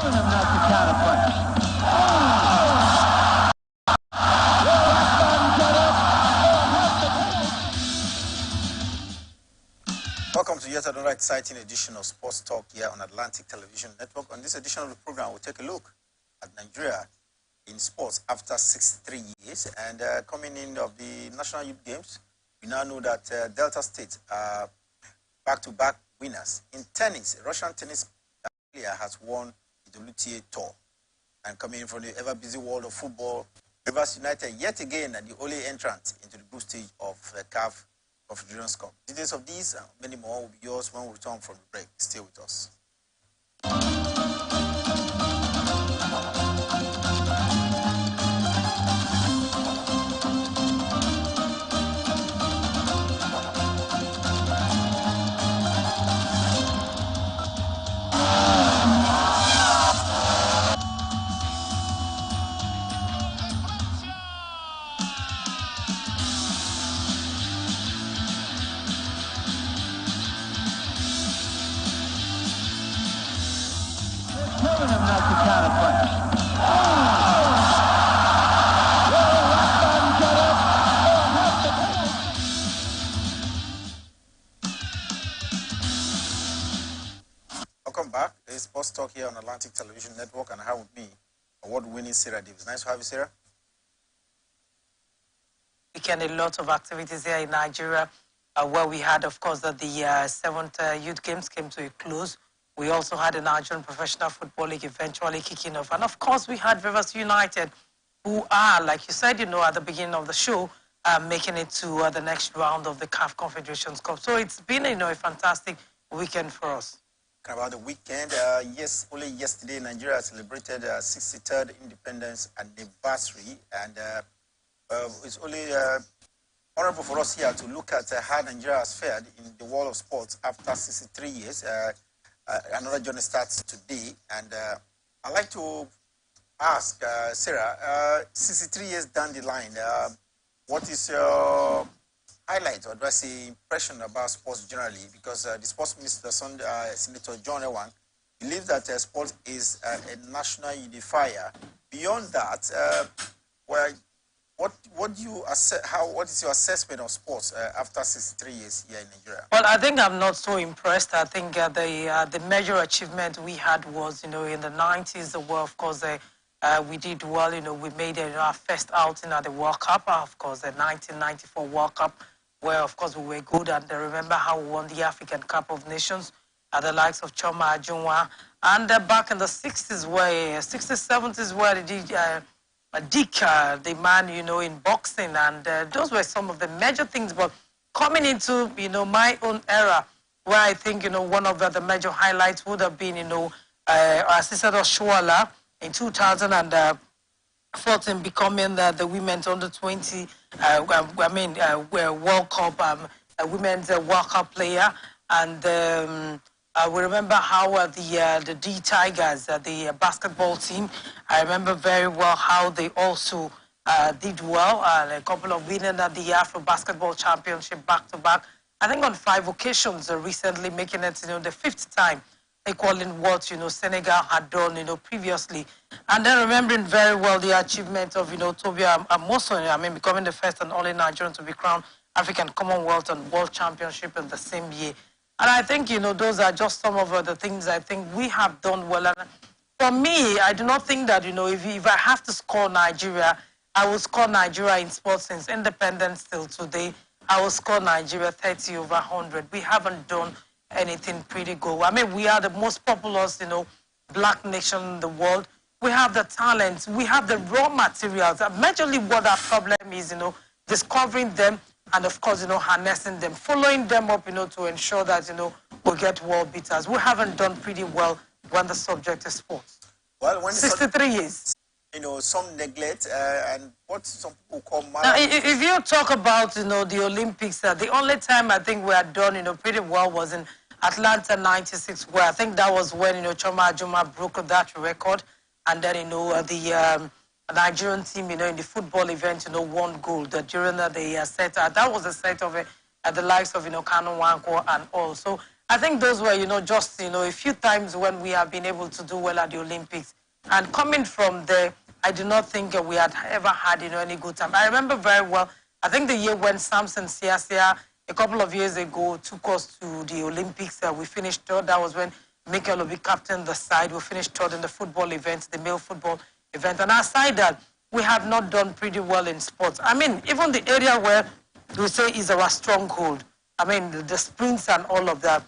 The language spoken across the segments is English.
telling him not to counterpunch. Welcome to yet another exciting edition of Sports Talk here on Atlantic Television Network. On this edition of the program, we'll take a look at Nigeria in sports after 63 years. And coming in of the National Youth Games, we now know that Delta State are back-to-back winners. In tennis, a Russian tennis player has won the WTA Tour. And coming in from the ever-busy world of football, Rivers United yet again are the only entrant into the group stage of CAF Confederations Cup. Details of these and many more will be yours when we return from the break. Stay with us. Telling him not to counterpunch. Welcome back. It's Sports Talk here on Atlantic Television Network, and I have with me award-winning Sarah Davis. Nice to have you, Sarah. Weekend, a lot of activities here in Nigeria, where we had, of course, that the seventh Youth Games came to a close. We also had the Nigerian Professional Football League eventually kicking off. And, of course, we had Rivers United, who are, like you said, at the beginning of the show, making it to the next round of the CAF Confederations Cup. So it's been, a fantastic weekend for us. About the weekend, yes, only yesterday, Nigeria celebrated 63rd independence anniversary. And it's only honorable for us here to look at how Nigeria has fared in the world of sports after 63 years. Another journey starts today, and I'd like to ask Sarah, 63 years down the line, what is your highlight, or do I say impression about sports generally? Because the sports minister, Senator John Ewan, believes that sports is a national unifier. Beyond that, what do you assess? What is your assessment of sports after 63 years here in Nigeria? Well, I think I'm not so impressed. I think the major achievement we had was, in the 90s, where, of course, we did well. We made our first outing at the World Cup, of course, the 1994 World Cup, where, of course, we were good. And I remember how we won the African Cup of Nations at the likes of Choma Ajunwa. And back in the 60s, 70s, where they did Dick, the man, in boxing. And those were some of the major things. But coming into, my own era, where I think, one of the major highlights would have been, Assistant Oshuala in 2014 becoming the women's under 20, World Cup, women's World Cup player. And we remember how the D Tigers, the basketball team, I remember very well how they also did well. A couple of winning at the Afro Basketball Championship back-to-back. I think on 5 occasions recently, making it, the 5th time, equaling what, Senegal had done, previously. And then remembering very well the achievement of, Tobia Amoson, becoming the first and only Nigerian to be crowned African Commonwealth and World Championship in the same year. And I think, those are just some of the things I think we have done well. And for me, I do not think that, if I have to score Nigeria, I will score Nigeria in sports since independence till today. I will score Nigeria 30 over 100. We haven't done anything pretty good. We are the most populous, black nation in the world. We have the talents. We have the raw materials. Majorly what our problem is, discovering them and, of course, harnessing them, following them up, to ensure that, we get world beaters. We haven't done pretty well when the subject is sports. Well, when 63 years. Some neglect and what some people call now, if you talk about, the Olympics, the only time I think we had done, pretty well was in Atlanta 96, where I think that was when, Choma Ajuma broke that record. And then, the Nigerian team, in the football event, won gold during the set. That was the set of the likes of, Kanu Wanko and all. So I think those were, just, a few times when we have been able to do well at the Olympics. And coming from there, I do not think we had ever had, any good time. I remember very well, I think the year when Samson Siasia, a couple of years ago, took us to the Olympics. We finished third. That was when Mikel Obi captained the side. We finished third in the football event, the male football event. And aside that, we have not done pretty well in sports. I mean, even the area where we say is our stronghold, I mean, the sprints and all of that,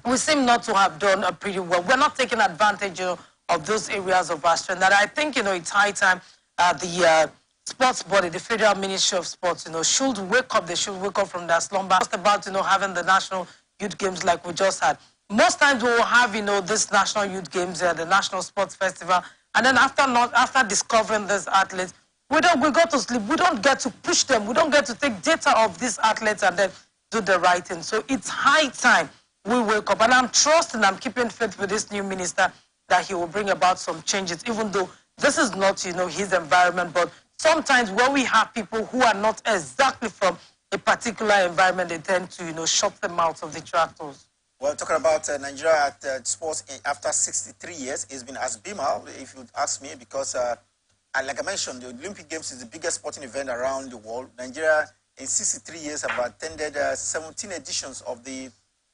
we seem not to have done pretty well. We're not taking advantage of those areas of our strength. And I think, it's high time the sports body, the Federal Ministry of Sports, should wake up. They should wake up from their slumber. Just about, having the National Youth Games like we just had. Most times we will have, this National Youth Games, the National Sports Festival, and then after discovering these athletes, we go to sleep. We don't get to push them. We don't get to take data of these athletes and then do the right thing. So it's high time we wake up. And I'm trusting, I'm keeping faith with this new minister that he will bring about some changes, even though this is not, his environment. But sometimes when we have people who are not exactly from a particular environment, they tend to, shut them out of the tractors. Well, talking about Nigeria at sports after 63 years, it's been as abysmal, if you ask me, because, like I mentioned, the Olympic Games is the biggest sporting event around the world. Nigeria, in 63 years, have attended 17 editions of the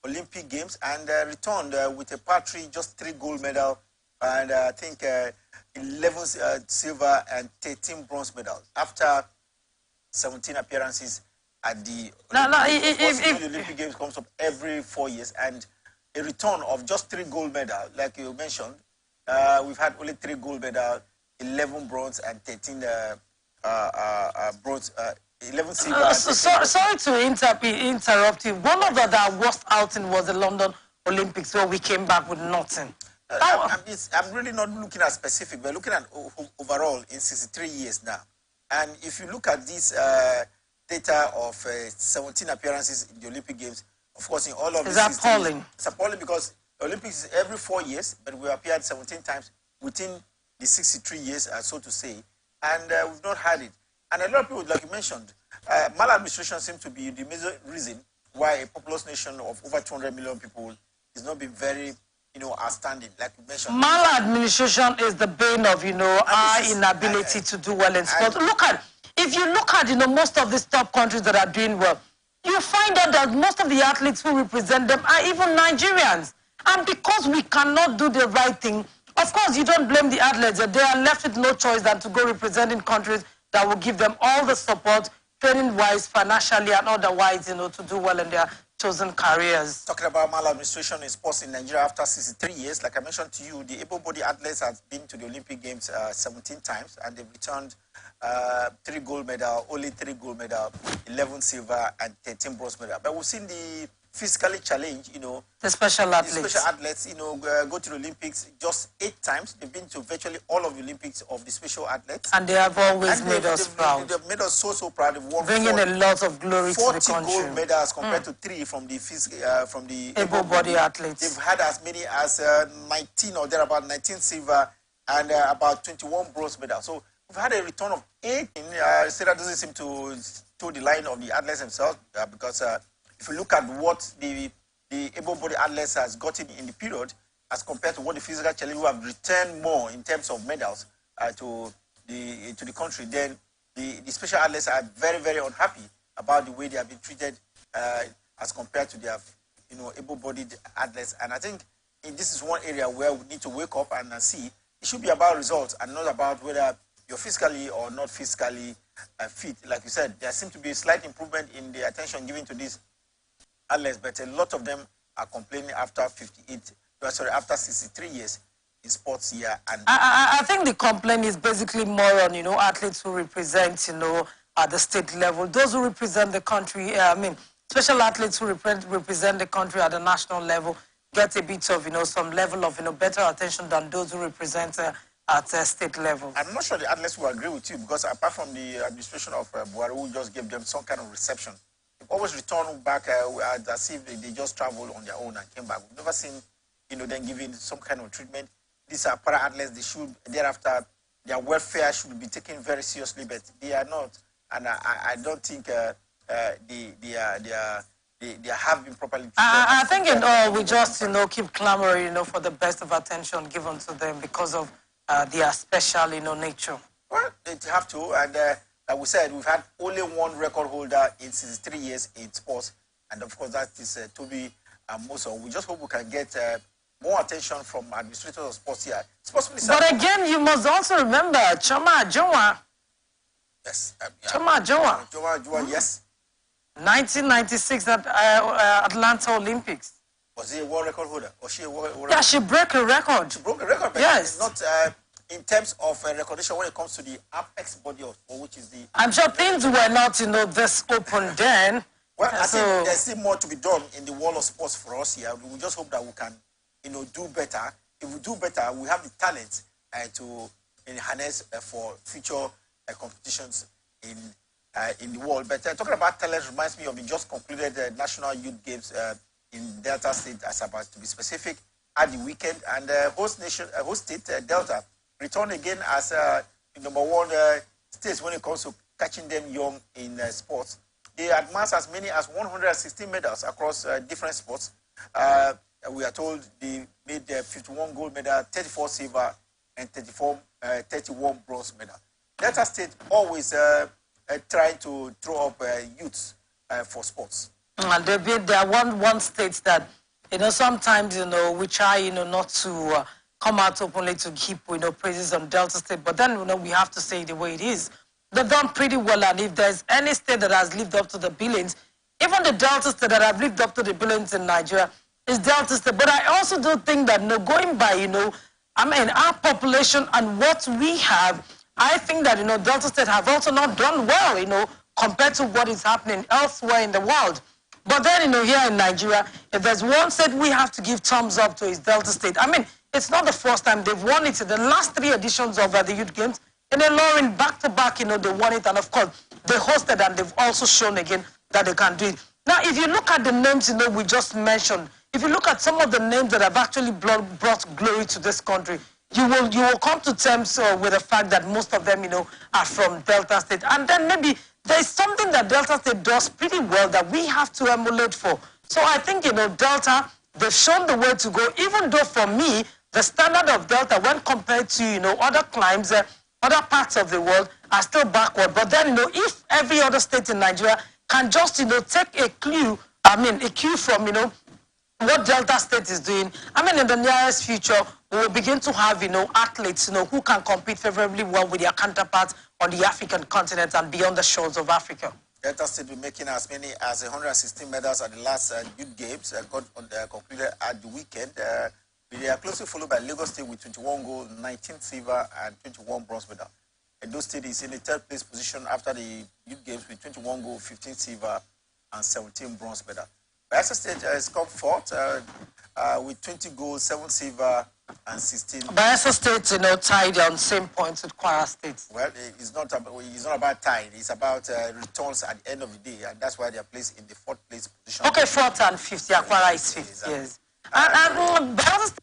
Olympic Games and returned with a paltry just 3 gold medals and I think 11 silver and 13 bronze medals after 17 appearances at the Olympic Games comes up every 4 years, and a return of just 3 gold medals, like you mentioned. We've had only 3 gold medals, 11 bronze and 13 bronze, 11 silver. Sorry to interrupt you. One of the worst outing was the London Olympics, where we came back with nothing. I'm really not looking at specific, but looking at overall in 63 years now. And if you look at this data of 17 appearances in the Olympic Games, of course, in all of these, it's appalling. It's appalling because Olympics is every 4 years, but we appeared 17 times within the 63 years, so to say, and we've not had it. And a lot of people, like you mentioned, maladministration seems to be the major reason why a populous nation of over 200 million people is not being very, outstanding, like you mentioned. Maladministration is the bane of, our inability to do well in sport. If you look at, most of these top countries that are doing well, you find out that most of the athletes who represent them are even Nigerians. And because we cannot do the right thing, of course, you don't blame the athletes. They are left with no choice than to go representing countries that will give them all the support, training-wise, financially, and otherwise, to do well in their chosen careers. Talking about maladministration in sports in Nigeria after 63 years, like I mentioned to you, the able-bodied athletes have been to the Olympic Games 17 times, and they've returned 3 gold medals, only 3 gold medals, 11 silver, and 13 bronze medals. But we've seen the physically challenged, the special athletes, go to the Olympics just 8 times. They've been to virtually all of the Olympics of the special athletes. And they have always made us proud. They've made us so proud. They've won bringing a lot of glory to the country. 40 gold medals compared to 3 from the able-bodied athletes. They've had as many as 19 or thereabout, 19 silver and about 21 bronze medals. So we've had a return of 8. Sarah doesn't seem to toe the line of the athletes themselves because if you look at what the able-bodied athletes has gotten in the period as compared to what the physical challenge who have returned more in terms of medals to the country, then the special athletes are very, very unhappy about the way they have been treated as compared to their able-bodied athletes. And I think this is one area where we need to wake up and see. It should be about results and not about whether you're physically or not physically fit. Like you said, there seems to be a slight improvement in the attention given to these athletes, but a lot of them are complaining after 63 years in sports here. And I think the complaint is basically more on, athletes who represent, at the state level. Those who represent the country, special athletes who represent the country at the national level get a bit of, some level of, better attention than those who represent at state level. I'm not sure the athletes will agree with you because apart from the administration of Buhari, who just gave them some kind of reception, always return back as if they just traveled on their own and came back. We've never seen, them giving some kind of treatment. These are para-athletes. They should, thereafter, their welfare should be taken very seriously, but they are not. And I don't think they they have been properly treated. I think we just keep clamoring for the best of attention given to them because of their special nature. Well, they have to, and like we said, we've had only one record holder in 63 years in sports, and of course that is Toby Moso. We just hope we can get more attention from administrators of sports here. Sports Minister. But again, you must also remember Choma Joa. Yes. Choma Joa. Joa, yes. 1996 at Atlanta Olympics. Was he a world record holder? Or she a world record? Yeah, she broke a record. She broke a record, but yes. Not in terms of recognition when it comes to the apex body of, which is the. I'm sure things were not, this open then. Well, I think there's still more to be done in the world of sports for us here. We just hope that we can, do better. If we do better, we have the talent to harness for future competitions in the world. But talking about talent reminds me of the just concluded National Youth Games in Delta State, as about to be specific, at the weekend. And host state, Delta, returned again as the number one state when it comes to catching them young in sports. They amassed as many as 116 medals across different sports. We are told they made 51 gold medal, 34 silver, and 31 bronze medal. Delta State always trying to throw up youths for sports. And they are one state that, sometimes, we try, not to come out openly to keep, praises on Delta State. But then, we have to say the way it is. They've done pretty well. And if there's any state that has lived up to the billings, even the Delta State that have lived up to the billings in Nigeria is Delta State. But I also do think that, going by, our population and what we have, I think that, Delta State have also not done well, compared to what is happening elsewhere in the world. But then, here in Nigeria, if there's one state we have to give thumbs up to is Delta State. It's not the first time they've won it. In the last 3 editions of the Youth Games, in the Lauren, back-to-back, they won it. And, of course, they hosted and they've also shown again that they can do it. Now, if you look at the names, we just mentioned, if you look at some of the names that have actually brought glory to this country, you will come to terms with the fact that most of them, are from Delta State. And then maybe there's something that Delta State does pretty well that we have to emulate for. So I think, Delta, they've shown the way to go, even though for me, the standard of Delta when compared to, other climes, other parts of the world are still backward. But then, if every other state in Nigeria can just, take a cue from, what Delta State is doing, in the nearest future, we will begin to have, athletes, who can compete favorably well with their counterparts on the African continent and beyond the shores of Africa. Delta State will be making as many as 116 medals at the last Youth Games concluded at the weekend. They are closely followed by Lagos State with 21 gold, 19 silver, and 21 bronze medal. Edo State is in the 3rd place position after the Youth Games with 21 gold, 15 silver, and 17 bronze medal. Bayelsa State has come 4th with 20 gold, 7 silver, and 16. Bayelsa State, tied on same points with Kwara State. Well, it's not about tying. It's about returns at the end of the day, and that's why they are placed in the 4th place position. Okay, 4th and 5th. Yeah, Kwara is 5th. Exactly. Yes. And Bayelsa State.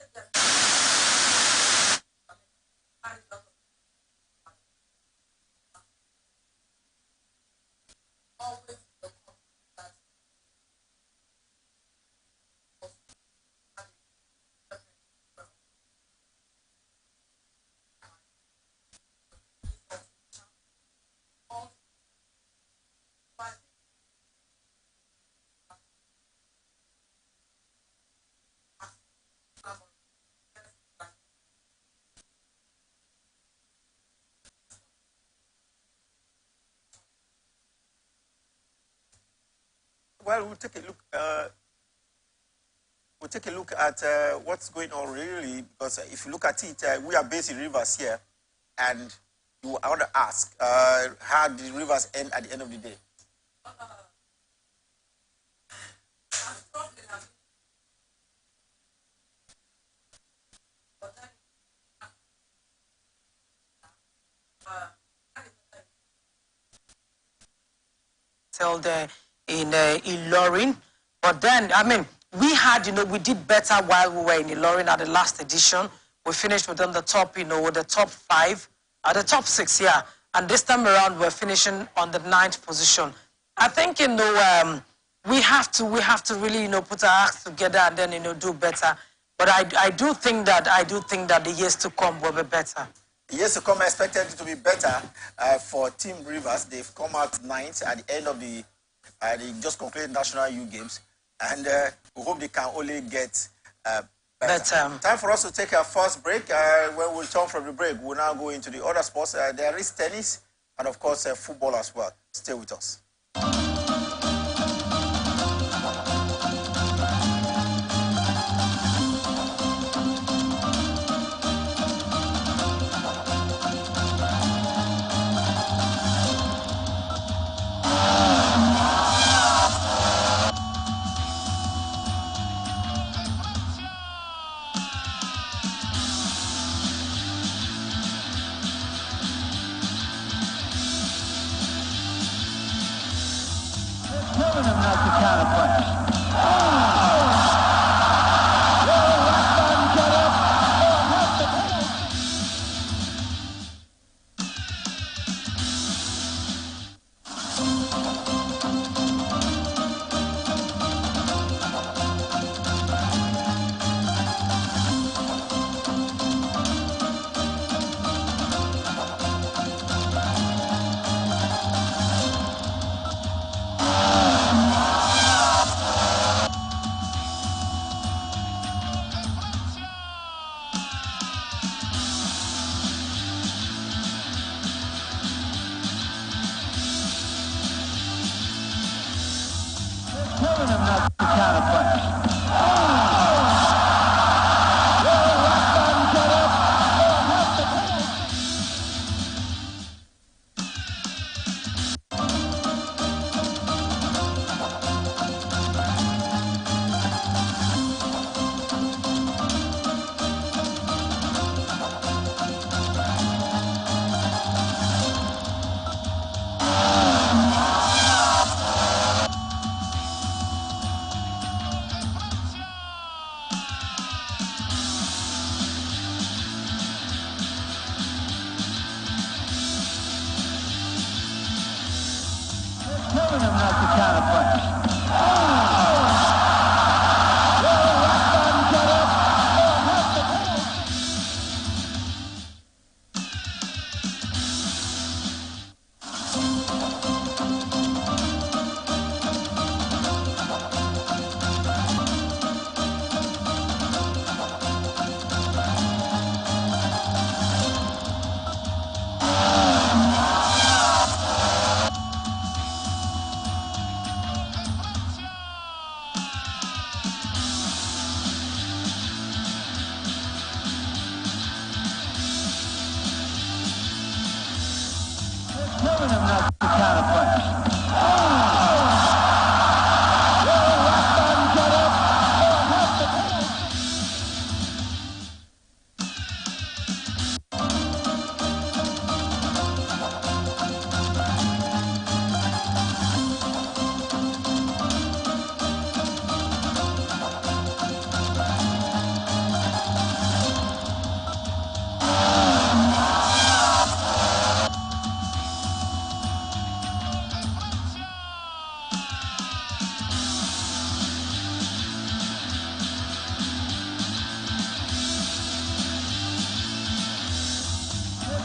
Well, we'll take a look. We'll take a look at what's going on really, because if you look at it, we are based in Rivers here, and I want to ask, how did Rivers end at the end of the day? Held in Ilorin, but then we had we did better while we were in Ilorin at the last edition. We finished within the top with the top 5, the top 6, yeah. And this time around we're finishing on the 9th position. I think we have to really, put our acts together and then, do better. But I do think that the years to come will be better. Years to come are expected to be better for Team Rivers. They've come out ninth at the end of the just concluded National Youth Games, and we hope they can only get better. Time for us to take our first break. When we return from the break, we'll now go into the other sports. There is tennis and, of course, football as well. Stay with us. Killing him not to counterpunch. Killing him not to counterpunch. Killing him not to counterpunch. Killing him not to counterpunch.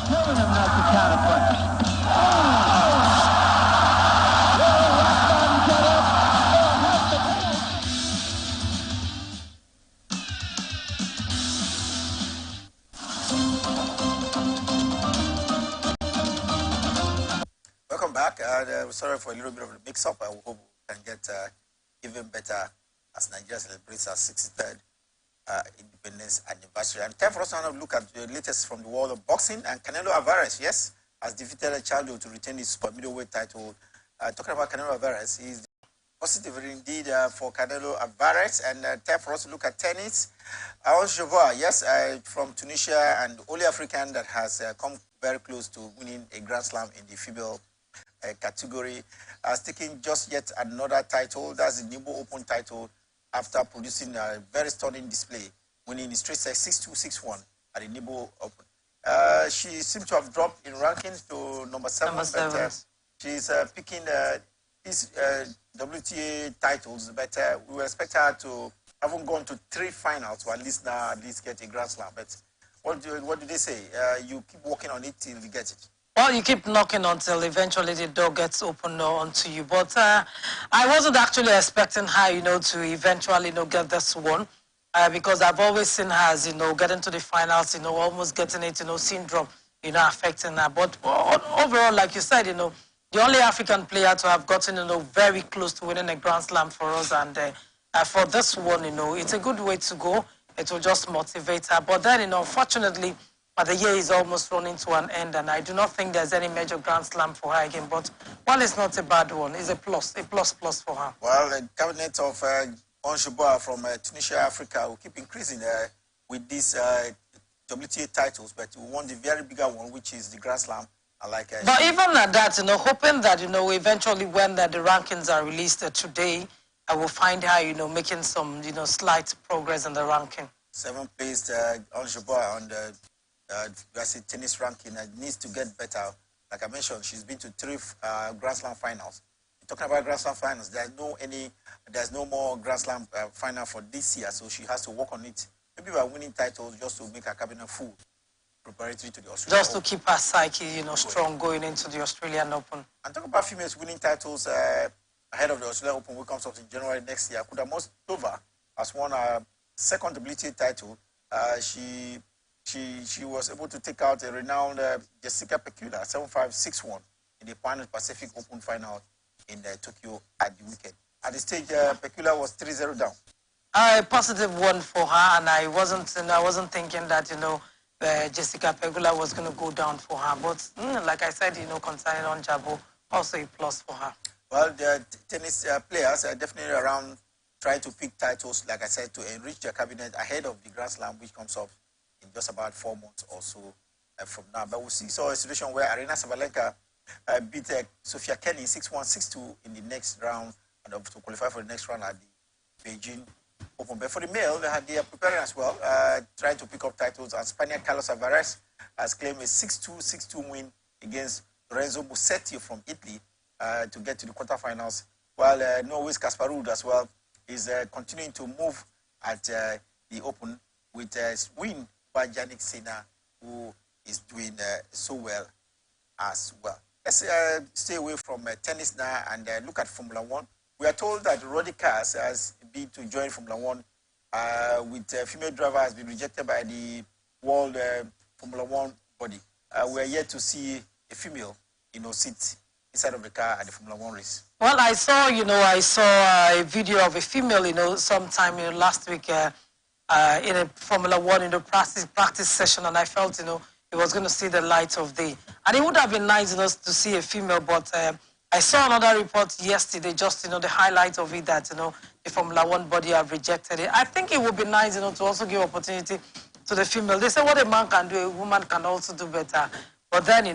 Killing him not to counterpunch. Welcome back. Sorry for a little bit of a mix-up. I hope we can get even better as Nigeria celebrates our 63rd independence anniversary. And time for us to have a look at the latest from the world of boxing. And Canelo Alvarez, yes, has defeated a Charlo to retain his super middleweight title. Talking about Canelo Alvarez, he's positive indeed for Canelo Alvarez. And time for us to look at tennis. Ons Jabeur, yes, from Tunisia, and only African that has come very close to winning a Grand Slam in the female category, has taken just yet another title. That's the Nibo Open title after producing a very stunning display, winning the straight set 6-2, 6-1 at the Nibo Open. She seems to have dropped in rankings to number 7, but she's picking this WTA titles, but we expect her to haven't gone to 3 finals, or at least now at least get a Grand Slam. But what do they say? You keep working on it till you get it. Well, you keep knocking until eventually the door gets opened onto you. But I wasn't actually expecting her, to eventually, get this one. Because I've always seen her as, getting to the finals, almost getting it, syndrome, affecting her. But overall, like you said, the only African player to have gotten, very close to winning a Grand Slam for us. And for this one, it's a good way to go. It will just motivate her. But then, unfortunately, the year is almost running to an end, and I do not think there's any major Grand Slam for her again. But while it's not a bad one, it's a plus for her. Well, the cabinet of Onshibua from Tunisia, Africa, will keep increasing with these WTA titles, but we want the very bigger one, which is the Grand Slam. But even at that, hoping that, eventually when the rankings are released today, I will find her, making some, slight progress in the ranking. 7th place Onshibua on the tennis ranking needs to get better. Like I mentioned, she's been to 3 Grand Slam finals. Talking about Grand Slam finals, there's no more Grand Slam final for this year, so she has to work on it. Maybe by winning titles just to make her cabinet full, preparatory to the Australian Just to keep her psyche, strong going into the Australian Open. And talk about females winning titles ahead of the Australian Open, which comes up in January next year. Kuda Mostova has won her 2nd WTA title. She was able to take out a renowned Jessica Pegula 7-5, 6-1 in the Pan Pacific Open final in Tokyo at the weekend. At the stage, Pegula was 3-0 down. A positive one for her, and I wasn't thinking that Jessica Pegula was going to go down for her. But like I said, concerning Onjabo, also a plus for her. Well, the tennis players are definitely around trying to pick titles, like I said, to enrich their cabinet ahead of the Grand Slam, which comes up in just about 4 months or so from now. But we saw a situation where Arena Sabalenka beat Sofia Kenny 6-1, 6-2 in the next round, and to qualify for the next round at the Beijing Open. But for the male, they are preparing as well, trying to pick up titles. And Spaniard Carlos Alvarez has claimed a 6-2, 6-2 win against Lorenzo Musetti from Italy to get to the quarterfinals. While Norway's Casper Ruud as well is continuing to move at the Open with a win by Yannick Sinner, who is doing so well as well. Let's stay away from tennis now and look at Formula One. We are told that Roddy Kars has been to join Formula One with a female driver has been rejected by the World Formula One body. We are yet to see a female, sit inside of the car at the Formula One race. Well, I saw a video of a female, sometime last week in a Formula One, practice session, and I felt, it was going to see the light of day. And it would have been nice, to see a female, but I saw another report yesterday, just, the highlight of it, that, the Formula One body have rejected it. I think it would be nice, to also give opportunity to the female. They say what a man can do, a woman can also do better. But then,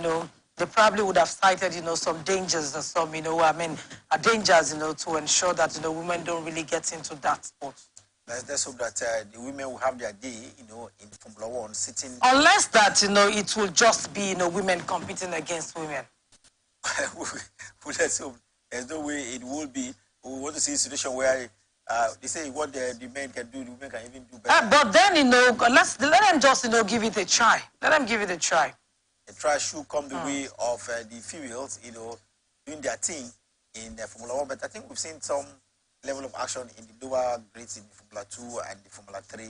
they probably would have cited, some dangers or some, dangers, to ensure that, women don't really get into that sport. Let's hope that the women will have their day, in Formula One, sitting... Unless that, it will just be, women competing against women. Let's hope. There's no way it will be. We want to see a situation where they say what the men can do, the women can even do better. But then, let them just, give it a try. Let them give it a try. A try should come the way of the females, doing their thing in Formula One. But I think we've seen some level of action in the lower grades in the Formula 2 and the Formula 3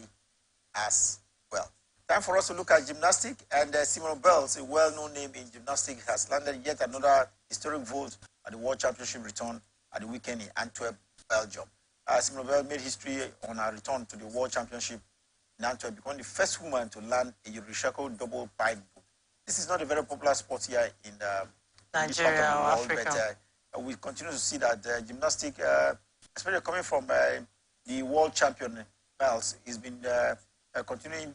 as well. Time for us to look at gymnastics, and Simone Biles, a well-known name in gymnastics, has landed yet another historic vault at the World Championship return at the weekend in Antwerp, Belgium. Simone Biles made history on her return to the World Championship in Antwerp, becoming the first woman to land a recycled double pipe boot. This is not a very popular sport here in Nigeria or Africa. But we continue to see that gymnastics, especially coming from the world champion Biles, has been continuing,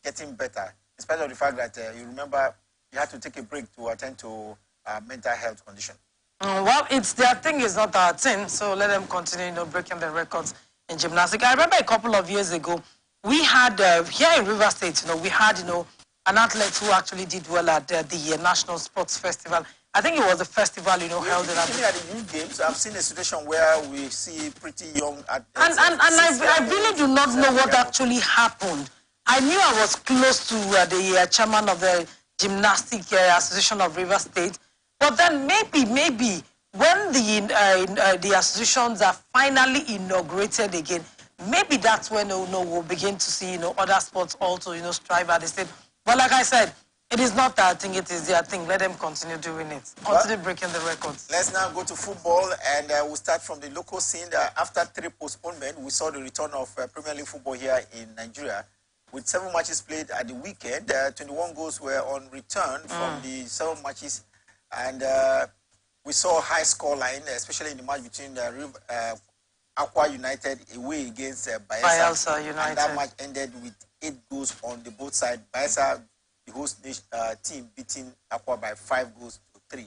getting better, in spite of the fact that you remember you had to take a break to attend to mental health condition. Well, it's their thing, is not our thing, so let them continue, breaking the records in gymnastics. I remember a couple of years ago, we had here in River State, we had, an athlete who actually did well at the National Sports Festival. I think it was a festival, held in Even at the youth games, I've seen a situation where we see pretty young athletes. And I really do not know what actually happened. I knew I was close to the chairman of the Gymnastic Association of River State, but then maybe when the associations are finally inaugurated again, maybe that's when we'll begin to see other sports also strive at the state. But like I said, it is not that thing, it is their thing. Let them continue doing it. Continue breaking the records. Let's now go to football, and we'll start from the local scene. After 3 postponements, we saw the return of Premier League football here in Nigeria. With 7 matches played at the weekend, 21 goals were on return from the 7 matches. And we saw a high score line, especially in the match between Aqua United away against Bayelsa United. And that match ended with 8 goals on the both sides. Bayelsa, the host team, beating Aqua by 5 goals to 3.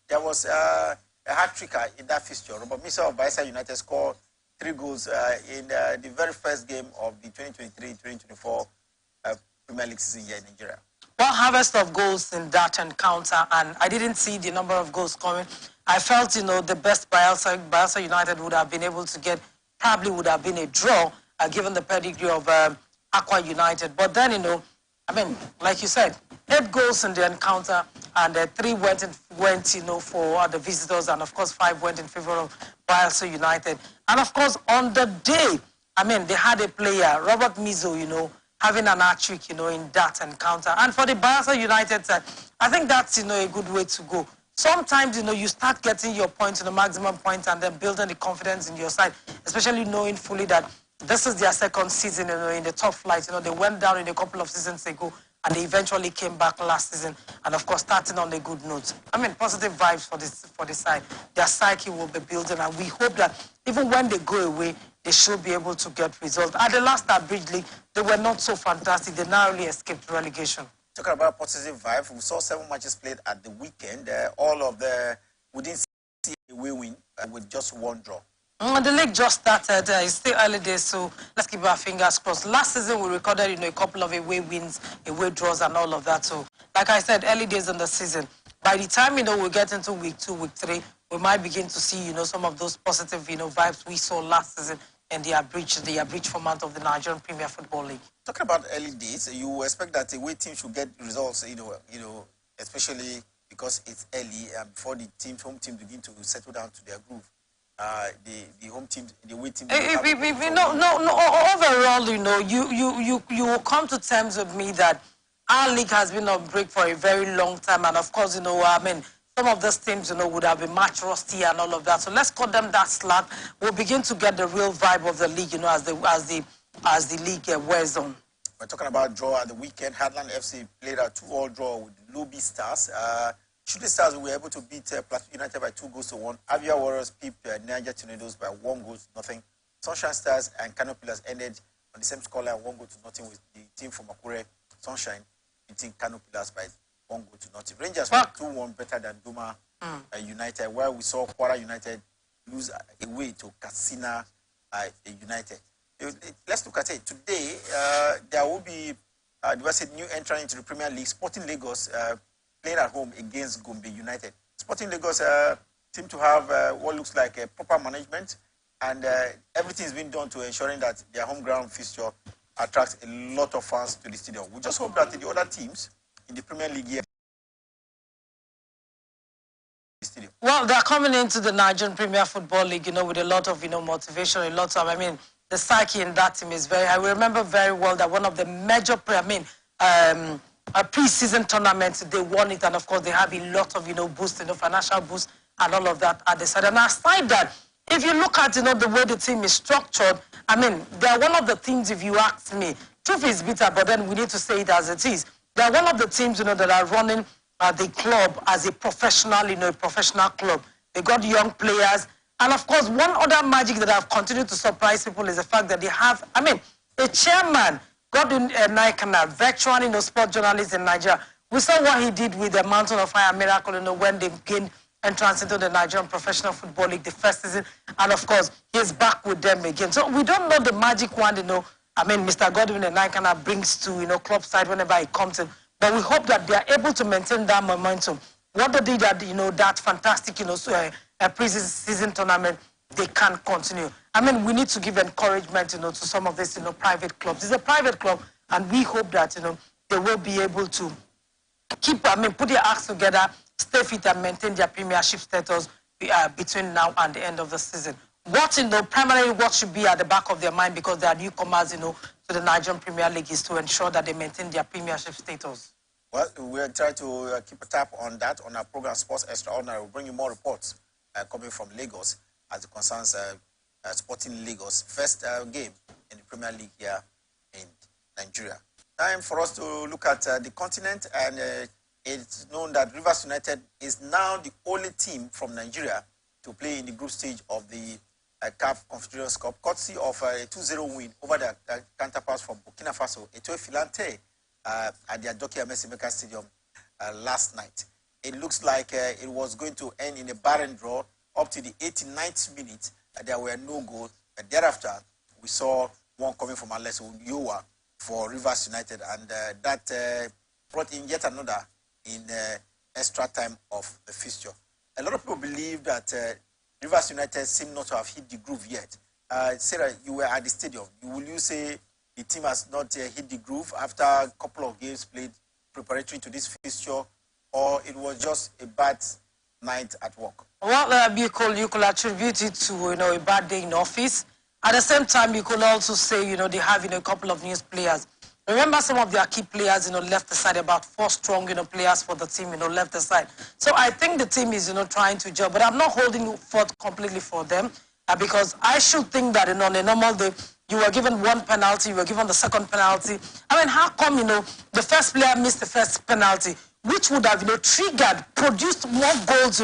There was a hat-trick in that fixture. Robert Misa of Bayelsa United scored 3 goals in the very first game of the 2023-2024 Premier League season here in Nigeria. Well, harvest of goals in that encounter, and I didn't see the number of goals coming. I felt, the best Bayelsa United would have been able to get, probably would have been a draw, given the pedigree of Aqua United. But then, like you said, 8 goals in the encounter, and 3 went for the visitors, and of course 5 went in favor of Bayelsa United. And of course, on the day, they had a player, Robert Mizo, having an hat-trick, in that encounter. And for the Bayelsa United side, I think that's, a good way to go. Sometimes, you start getting your points to the maximum point and then building the confidence in your side, especially knowing fully that this is their second season, in the top flight. They went down in a couple of seasons ago, and they eventually came back last season. And of course, starting on a good note. Positive vibes for this side. Their psyche will be building, and we hope that even when they go away, they should be able to get results. At the last Bridge League, they were not so fantastic. They narrowly escaped relegation. Talking about positive vibes, we saw 7 matches played at the weekend. We didn't see a away win with just 1 draw. The league just started. It's still early days, so let's keep our fingers crossed. Last season, we recorded, a couple of away wins, away draws, and all of that. So, like I said, early days in the season. By the time, we get into week 2, week 3, we might begin to see, some of those positive, vibes we saw last season in the abridged format of the Nigerian Premier Football League. Talking about early days, you expect that the away team should get results, especially because it's early and before the home team begin to settle down to their groove. The home team, the away team. Overall, you will come to terms with me that our league has been on break for a very long time, and of course, some of those teams, would have been match rusty and all of that. So let's cut them that slack. We'll begin to get the real vibe of the league, as the league wears on. We're talking about draw at the weekend. Heartland FC played a 2-2 draw with Lobby Stars. Shooting Stars were able to beat Plateau United by 2 goals to 1. Avia Warriors beat Niger Tornadoes by 1 goal to nothing. Sunshine Stars and Kano Pillars ended on the same scoreline, 1 goal to nothing, with the team from Akure, Sunshine, beating Kano Pillars by 1 goal to nothing. Rangers were 2-1 better than Doma United, where we saw Kwara United lose away to Katsina United. Let's look at it. Today, there will be a new entrant into the Premier League, Sporting Lagos, playing at home against Gombe United. Sporting Lagos seem to have what looks like a proper management, and everything is being done to ensuring that their home ground fixture attracts a lot of fans to the stadium. We just hope that the other teams in the Premier League here. Well, they're coming into the Nigerian Premier Football League, with a lot of, motivation, a lot of, the psyche in that team is very high. We remember very well that one of the major, a pre-season tournament, they won it, and of course they have a lot of, boost, financial boost and all of that at the side. And aside that, if you look at, the way the team is structured, they're one of the teams, if you ask me, truth is bitter, but then we need to say it as it is. They're one of the teams, that are running the club as a professional, a professional club. They got young players. And of course, one other magic that have continued to surprise people is the fact that they have, a chairman, Godwin Naikana, veteran, sport journalist in Nigeria. We saw what he did with the Mountain of Fire Miracle, when they gained entrance into the Nigerian Professional Football League the first season. And of course, he's back with them again. So we don't know the magic wand, Mr. Godwin Naikana brings to, club side whenever he comes in. But we hope that they are able to maintain that momentum. What they did at, that fantastic, pre-season tournament, they can continue. I mean, we need to give encouragement, to some of these, private clubs. It's a private club, and we hope that, they will be able to put their acts together, stay fit, and maintain their premiership status between now and the end of the season. Primarily what should be at the back of their mind, because they are newcomers, to the Nigerian Premier League, is to ensure that they maintain their premiership status. Well, we'll try to keep a tap on that on our program Sports Extraordinary. We'll bring you more reports coming from Lagos as it concerns Sporting Lagos' first game in the Premier League here in Nigeria. Time for us to look at the continent, and it's known that Rivers United is now the only team from Nigeria to play in the group stage of the CAF Confederations Cup, courtesy of a 2-0 win over their counterparts from Burkina Faso, Etoile Filante, at the Adokia Messimeka Stadium last night. It looks like it was going to end in a barren draw up to the 89th minute. There were no goals. Thereafter, we saw one coming from Alex Yowa for Rivers United, and that brought in yet another in extra time of the fixture. A lot of people believe that Rivers United seem not to have hit the groove yet. Sarah, you were at the stadium. Will you say the team has not hit the groove after a couple of games played preparatory to this fixture, or it was just a bad night at work? Well, you could attribute it to a bad day in office. At the same time, you could also say they have a couple of new players. Remember, some of their key players left the side. About 4 strong players for the team left the side. So I think the team is trying to gel, but I'm not holding forth completely for them because I should think that on a normal day you were given one penalty, you were given the second penalty. I mean, how come the first player missed the first penalty, which would have triggered, produced more goals?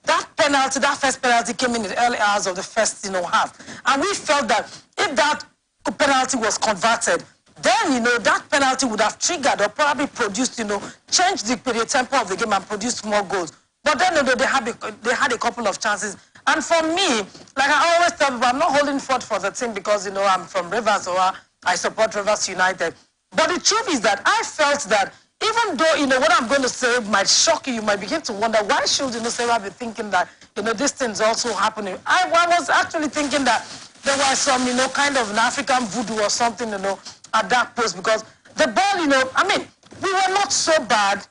That penalty, that first penalty came in the early hours of the first half, and we felt that if that penalty was converted, then that penalty would have triggered or probably produced changed the tempo of the game and produced more goals. But then they had a couple of chances. And for me, like I always tell people, I'm not holding forth for the team because I'm from Rivers or I support Rivers United. But the truth is that I felt that even though what I'm going to say might shock you, you might begin to wonder why should Sarah be thinking that this thing's also happening. I was actually thinking that there was some kind of an African voodoo or something at that post, because the ball I mean, we were not so bad,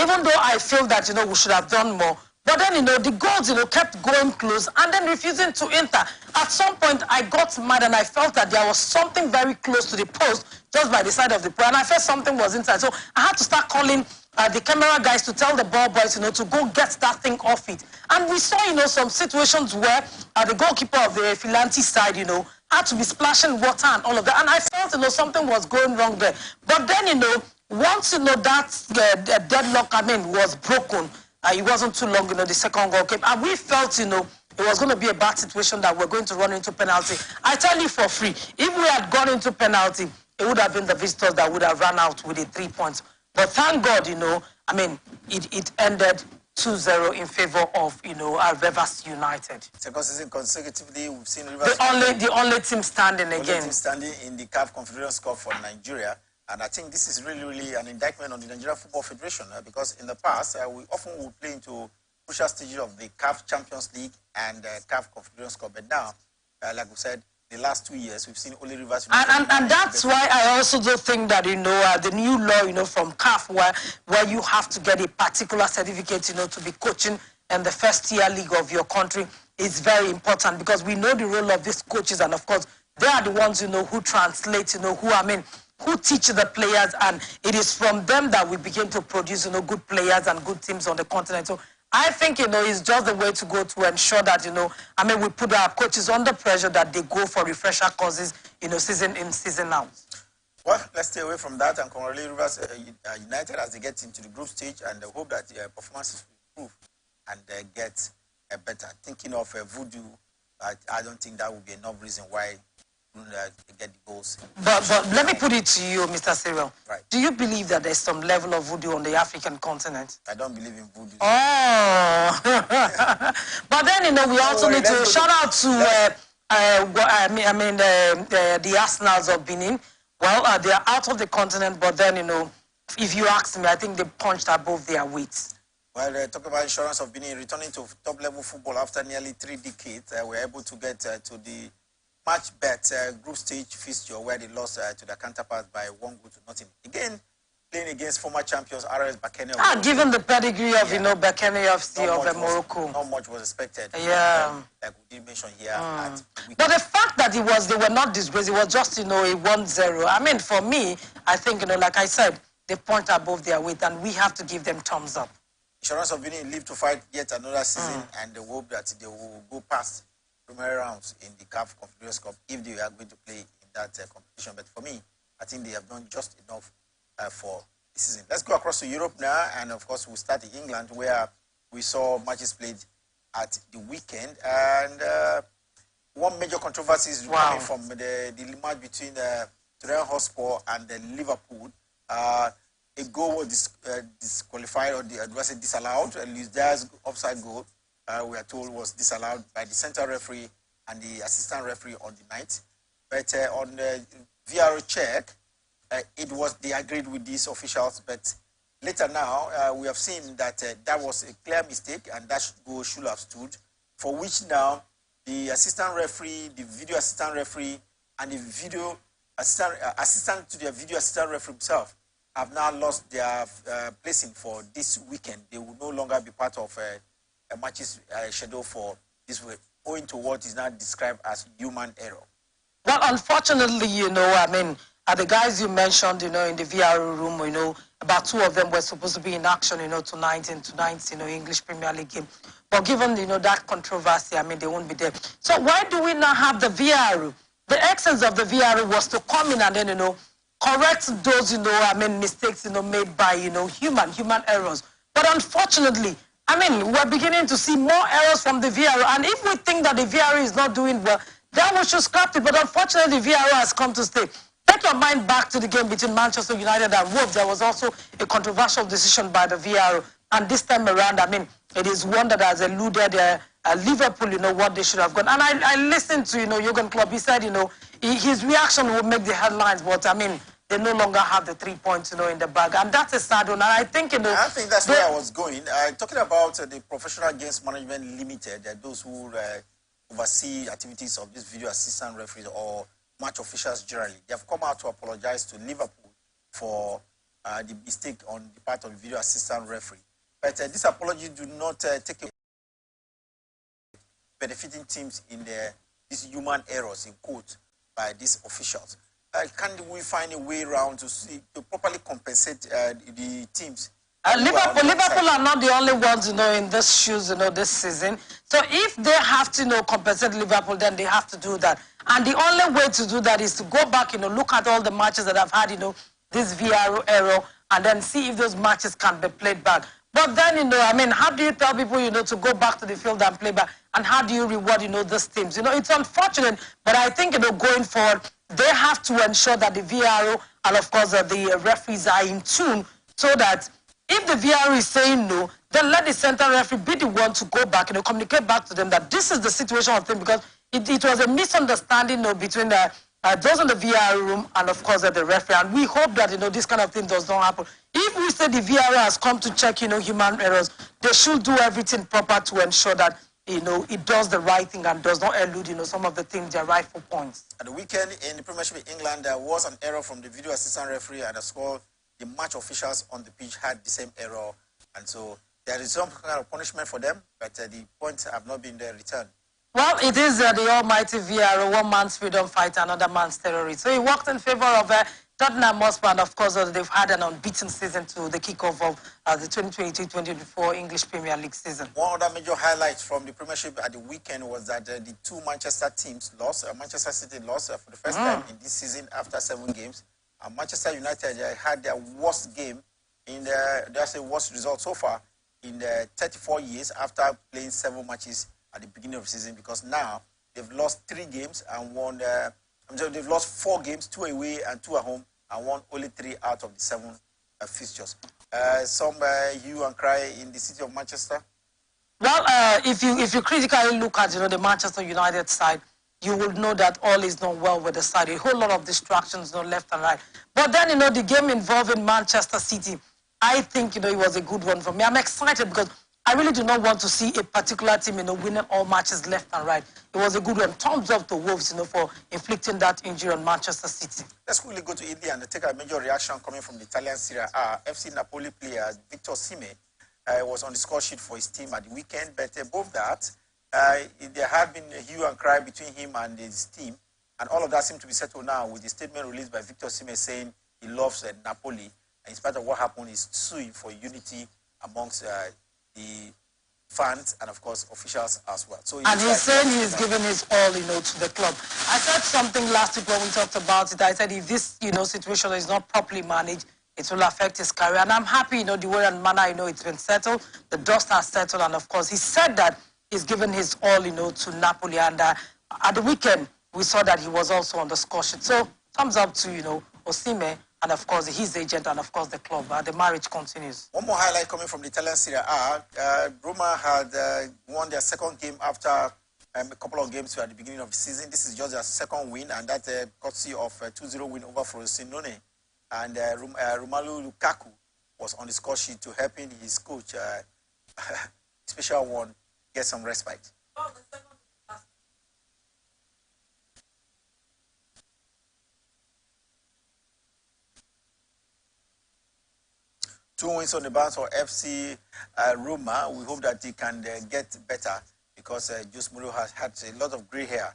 even though I feel that we should have done more. But then the goals kept going close and then refusing to enter. At some point I got mad and I felt that there was something very close to the post just by the side of the post, and I felt something was inside. So I had to start calling the camera guys to tell the ball boys to go get that thing off it. And we saw some situations where the goalkeeper of the Filante side had to be splashing water and all of that, and I felt something was going wrong there. But then once that deadlock was broken, it wasn't too long the second goal came, and we felt it was going to be a bad situation that we're going to run into penalty. I tell you for free, if we had gone into penalty, it would have been the visitors that would have run out with the 3 points. But thank God, I mean, it ended 2-0 in favor of, Rivers United. Second season consecutively, we've seen Rivers the only team standing again. Only team standing in the CAF Confederations Cup for Nigeria. And I think this is really, really an indictment on the Nigerian Football Federation because in the past, we often would play into crucial stages of the CAF Champions League and CAF Confederations Cup. But now, like we said, the last 2 years, we've seen only Rivers United. And that's why I also do think that, the new law, from CAF, where you have to get a particular certificate, to be coaching in the first-tier league of your country is very important, because we know the role of these coaches, and of course, they are the ones, who translate, who teach the players, and it is from them that we begin to produce, good players and good teams on the continent. So I think, it's just the way to go to ensure that, we put our coaches under pressure that they go for refresher courses, season in, season out. Well, let's stay away from that and congratulate Rivers United as they get into the group stage, and hope that their performances will improve and get better. Thinking of voodoo, I don't think that would be enough reason why get the goals. But let me put it to you, Mr. Cyril. Right. Do you believe that there's some level of voodoo on the African continent? I don't believe in voodoo. Oh, but then we also need to shout out to the Arsenals of Benin. Well, they are out of the continent, but then If you ask me, I think they punched above their weight. Well, talk about Insurance of Benin returning to top-level football after nearly 3 decades. We were able to get to the match bet group stage fixture where they lost to their counterparts by 1-0. Again, playing against former champions RS Bakene. Given the pedigree of, Bakene FC of Morocco. Not much was expected. Yeah. Like we did mention here. At but the fact that they were not disgraced, it was just, a 1-0. I mean, for me, I think, like I said, they point above their weight and we have to give them thumbs up. Insurance of Benin live to fight yet another season and they hope that they will go past preliminary rounds in the CAF Confederations Cup if they are going to play in that competition. But for me, I think they have done just enough for the season. Let's go across to Europe now, and of course we'll start in England where we saw matches played at the weekend. And one major controversy is coming from the match between Tottenham Hotspur and Liverpool. A goal was disqualified, or disallowed. Luis Diaz's offside goal, we are told, was disallowed by the central referee and the assistant referee on the night. But on the VAR check, they agreed with these officials. But later now, we have seen that that was a clear mistake, and that goal should have stood. For which now the assistant referee, the video assistant referee, and the video assistant to the video assistant referee himself have now lost their placing for this weekend. They will no longer be part of a matches schedule for this week, owing to what is now described as human error. Well, unfortunately, the guys you mentioned, in the VR room, about 2 of them were supposed to be in action, tonight in tonight's, English Premier League game. But given, that controversy, they won't be there. So why do we not have the VR? The essence of the VR was to come in and then, correct those, mistakes, made by, human errors. But unfortunately, we're beginning to see more errors from the VAR. And if we think that the VAR is not doing well, then we should scrap it. But unfortunately, the VAR has come to stay. Take your mind back to the game between Manchester United and Wolves. There was also a controversial decision by the VAR. And this time around, it is one that has eluded Liverpool, what they should have done. And I listened to, Jurgen Klopp. He said, his reaction would make the headlines, but they no longer have the 3 points, in the bag, and that's a sad one. And I think, I think that's where I was going. Talking about the Professional Games Management Limited, those who oversee activities of these video assistant referees or match officials generally, they have come out to apologize to Liverpool for the mistake on the part of the video assistant referee. But this apology do not take away benefiting teams in these human errors, in quotes, by these officials. Can we find a way around to properly compensate the teams? Liverpool are not the only ones, in this shoes, this season. So if they have to, compensate Liverpool, then they have to do that. And the only way to do that is to go back, look at all the matches that have had, this VR error, and then see if those matches can be played back. But then, how do you tell people, to go back to the field and play back? And how do you reward, these teams? It's unfortunate, but I think, going forward, they have to ensure that the VAR and, of course, the referees are in tune so that if the VAR is saying no, then let the central referee be the one to go back, communicate back to them that this is the situation of things, because it was a misunderstanding, between those in the VAR room and, of course, the referee. And we hope that, this kind of thing does not happen. If we say the VAR has come to check, human errors, they should do everything proper to ensure that, it does the right thing and does not elude, some of the things, their rightful points. At the weekend in the Premiership in England, there was an error from the video assistant referee, and as well, the match officials on the pitch had the same error. And so there is some kind of punishment for them, but the points have not been returned. Well, it is the almighty VAR, one man's freedom fight, another man's terrorist. So it worked in favor of Tottenham Hotspur, and of course, they've had an unbeaten season to the kickoff of the 2023-2024 English Premier League season. One other major highlight from the Premiership at the weekend was that the 2 Manchester teams lost. Manchester City lost for the first time in this season after 7 games. And Manchester United had their worst game that's the worst result so far in 34 years after playing 7 matches at the beginning of the season, because now they've lost 3 games and won. They've lost 4 games, 2 away and 2 at home, and won only 3 out of the 7 fixtures. Some hue and cry in the city of Manchester. Well, if you critically look at the Manchester United side, you will know that all is not well with the side. A whole lot of distractions, left and right. But then, the game involving Manchester City, I think, it was a good one for me. I'm excited because I really do not want to see a particular team, winning all matches left and right. It was a good one. Thumbs up to Wolves, for inflicting that injury on Manchester City. Let's quickly go to Italy and take a major reaction coming from the Italian Serie A. FC Napoli player Victor Osimhen was on the score sheet for his team at the weekend, but above that, there had been a hue and cry between him and his team, and all of that seemed to be settled now with the statement released by Victor Osimhen saying he loves Napoli, and in spite of what happened, he's suing for unity amongst the fans and, of course, officials as well. So and he's saying he's given his all, to the club. I said something last week when we talked about it. I said if this, situation is not properly managed, it will affect his career. And I'm happy, the way and manner, it's been settled. The dust has settled. And, of course, he said that he's given his all, to Napoli. And at the weekend, we saw that he was also on the score sheet. So thumbs up to, Osimhen, and of course his agent, and of course the club. The marriage continues. One more highlight coming from the Italian Serie A. Roma had won their second game after a couple of games at the beginning of the season. This is just their second win, and that's courtesy of a 2-0 win over Frosinone. And Romelu Lukaku was on the score sheet to helping his coach, special one, get some respite. 2 wins on the bounce for FC Roma. We hope that he can get better because Jose Mourinho has had a lot of grey hair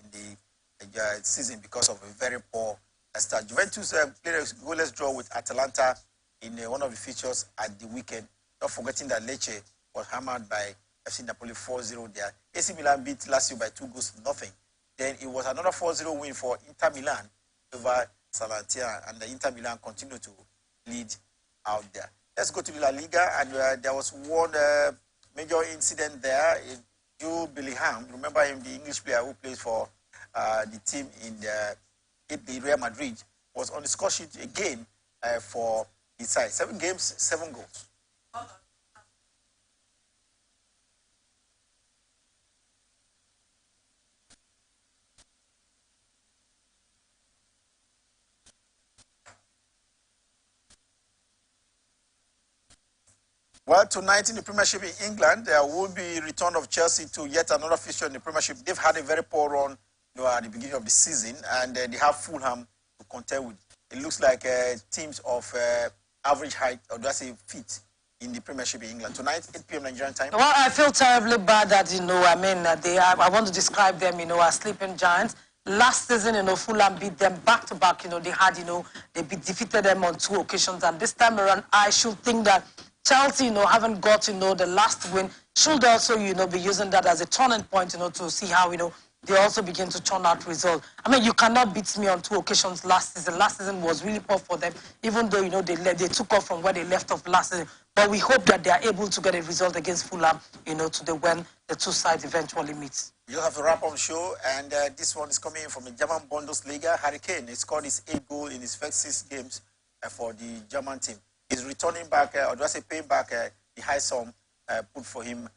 in the season because of a very poor start. Juventus played a goalless draw with Atalanta in one of the features at the weekend. Not forgetting that Lecce was hammered by FC Napoli 4-0 there. AC Milan beat Lazio by 2-0. Then it was another 4-0 win for Inter Milan over Salernitana, and the Inter Milan continued to lead out there. Let's go to the La Liga, and there was one major incident there. Jude Bellingham, remember him, the English player who plays for the team in the Real Madrid, was on the score sheet again for his side. 7 games, 7 goals. Well, tonight in the Premiership in England, there will be return of Chelsea to yet another fixture in the Premiership. They've had a very poor run at the beginning of the season, and they have Fulham to contend with. It looks like teams of average height, or do I say feet, in the Premiership in England. Tonight, 8 p.m. Nigerian time. Well, I feel terribly bad that, I want to describe them, as sleeping giants. Last season, Fulham beat them back-to-back. They had, they defeated them on 2 occasions. And this time around, I should think that Chelsea, haven't got, the last win, should also, be using that as a turning point, to see how, they also begin to turn out results. I mean, you cannot beat me on 2 occasions last season. Last season was really poor for them, even though, they took off from where they left off last season. But we hope that they are able to get a result against Fulham, when the 2 sides eventually meet. You'll have a wrap-up show, and this one is coming in from the German Bundesliga. Harry Kane, he scored his 8th goal in his first 6 games for the German team. He's returning back, or do I say paying back the high sum put for him